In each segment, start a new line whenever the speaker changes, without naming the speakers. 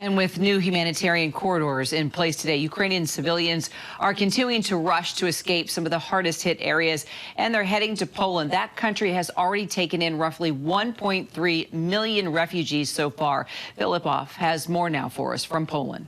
And with new humanitarian corridors in place today, Ukrainian civilians are continuing to rush to escape some of the hardest hit areas, and they're heading to Poland. That country has already taken in roughly 1.3 million refugees so far. Filipov has more now for us from Poland.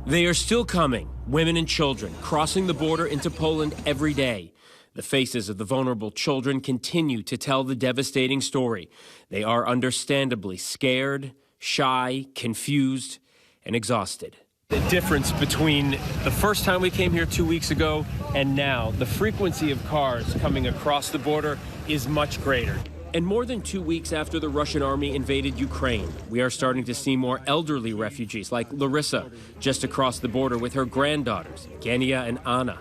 They are still coming, women and children, crossing the border into Poland every day. The faces of the vulnerable children continue to tell the devastating story. They are understandably scared, shy, confused, and exhausted. The difference between the first time we came here 2 weeks ago and now, the frequency of cars coming across the border is much greater. And more than 2 weeks after the Russian army invaded Ukraine, we are starting to see more elderly refugees like Larissa just across the border with her granddaughters, Genia and Anna.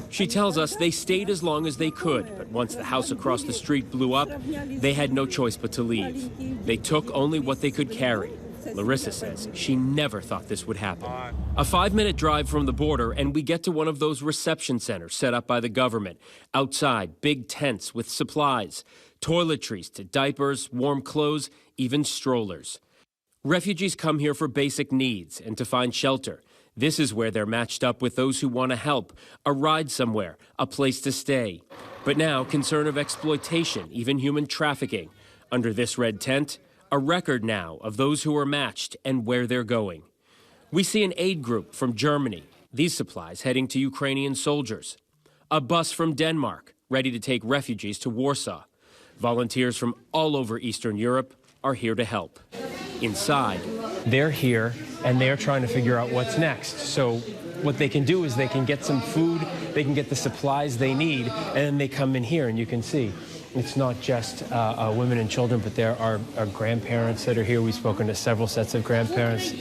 She tells us they stayed as long as they could, but once the house across the street blew up, they had no choice but to leave. They took only what they could carry. Larissa says she never thought this would happen. A 5-minute drive from the border, and we get to one of those reception centers set up by the government. Outside, big tents with supplies, toiletries to diapers, warm clothes, even strollers. Refugees come here for basic needs and to find shelter. This is where they're matched up with those who want to help, a ride somewhere, a place to stay. But now, concern of exploitation, even human trafficking. Under this red tent, a record now of those who are matched and where they're going. We see an aid group from Germany, these supplies heading to Ukrainian soldiers. A bus from Denmark, ready to take refugees to Warsaw. Volunteers from all over Eastern Europe are here to help. Inside, they're here and they're trying to figure out what's next. So what they can do is they can get some food, they can get the supplies they need, and then they come in here and you can see. It's not just women and children, but there are grandparents that are here. We've spoken to several sets of grandparents.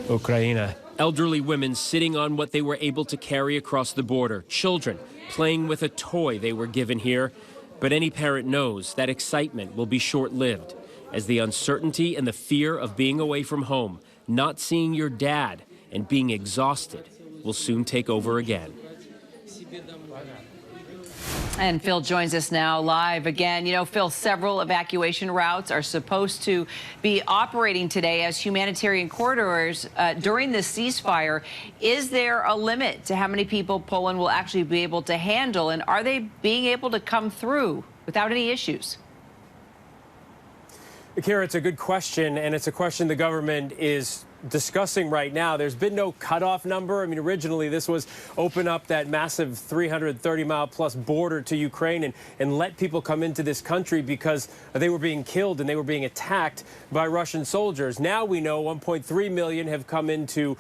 Ukrainian. Elderly women sitting on what they were able to carry across the border. Children playing with a toy they were given here. But any parent knows that excitement will be short-lived, as the uncertainty and the fear of being away from home, not seeing your dad, and being exhausted will soon take over again.
And Phil joins us now live again. You know, Phil, several evacuation routes are supposed to be operating today as humanitarian corridors during this ceasefire. Is there a limit to how many people Poland will actually be able to handle? And are they being able to come through without any issues?
Kara, it's a good question, and it's a question the government is discussing right now. There's been no cutoff number. I mean, originally this was open up that massive 330-mile-plus border to Ukraine and let people come into this country because they were being killed and they were being attacked by Russian soldiers. Now we know 1.3 million have come into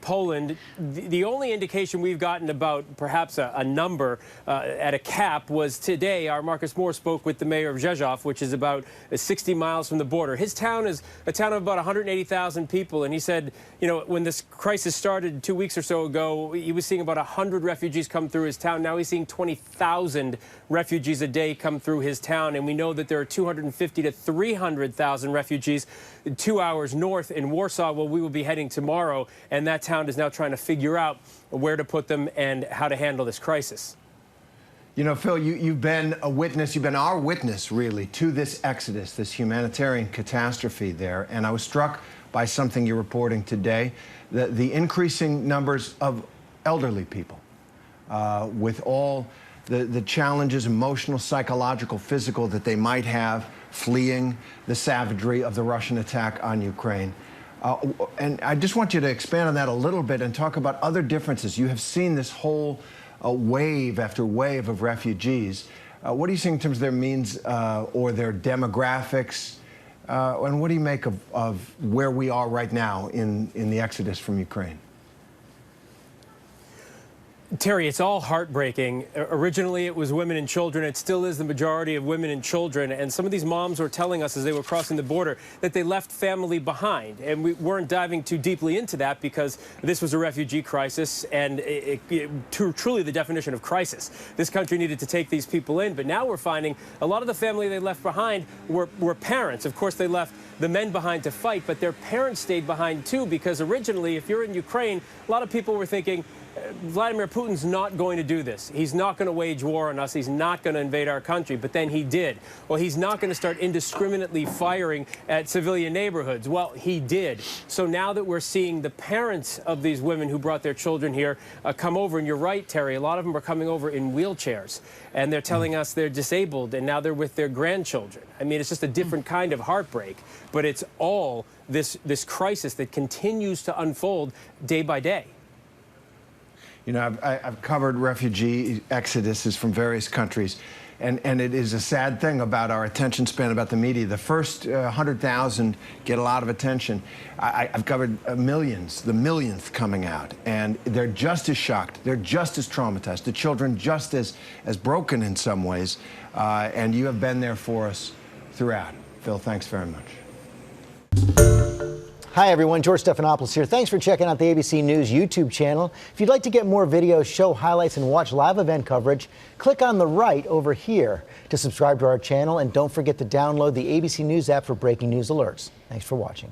Poland. The only indication we've gotten about perhaps a number at a cap was today. Our Marcus Moore spoke with the mayor of Rzeszów, which is about 60 miles from the border. His town is a town of about 180,000 people, and he said, you know, when this crisis started 2 weeks or so ago, he was seeing about 100 refugees come through his town. Now he's seeing 20,000 refugees a day come through his town, and we know that there are 250 to 300,000 refugees 2 hours north in Warsaw, where we will be heading tomorrow, and that town is now trying to figure out where to put them and how to handle this crisis.
You know, Phil, you've been a witness, you've been our witness, really, to this exodus, this humanitarian catastrophe there. And I was struck by something you're reporting today, the increasing numbers of elderly people with all the challenges, emotional, psychological, physical, that they might have fleeing the savagery of the Russian attack on Ukraine. And I just want you to expand on that a little bit and talk about other differences. You have seen this whole wave after wave of refugees. What are you seeing in terms of their means or their demographics? And what do you make of where we are right now in the exodus from Ukraine?
Terry, it's all heartbreaking. Originally, it was women and children. It still is the majority of women and children. And some of these moms were telling us as they were crossing the border that they left family behind. And we weren't diving too deeply into that because this was a refugee crisis and truly the definition of crisis. This country needed to take these people in. But now we're finding a lot of the family they left behind were parents. Of course, they left the men behind to fight, but their parents stayed behind too, because originally, if you're in Ukraine, a lot of people were thinking, Vladimir Putin's not going to do this. He's not going to wage war on us. He's not going to invade our country. But then he did. Well, he's not going to start indiscriminately firing at civilian neighborhoods. Well, he did. So now that we're seeing the parents of these women who brought their children here come over, and you're right, Terry, a lot of them are coming over in wheelchairs, and they're telling us they're disabled, and now they're with their grandchildren. I mean, it's just a different kind of heartbreak, but it's all this crisis that continues to unfold day by day.
You know, I've covered refugee exoduses from various countries, and it is a sad thing about our attention span about the media. The first 100,000 get a lot of attention. I've covered millions, the millionth coming out, and they're just as shocked. They're just as traumatized. The children just as broken in some ways, and you have been there for us throughout. Phil, thanks very much.
Hi, everyone. George Stephanopoulos here. Thanks for checking out the ABC News YouTube channel. If you'd like to get more videos, show highlights, and watch live event coverage, click on the right over here to subscribe to our channel. And don't forget to download the ABC News app for breaking news alerts. Thanks for watching.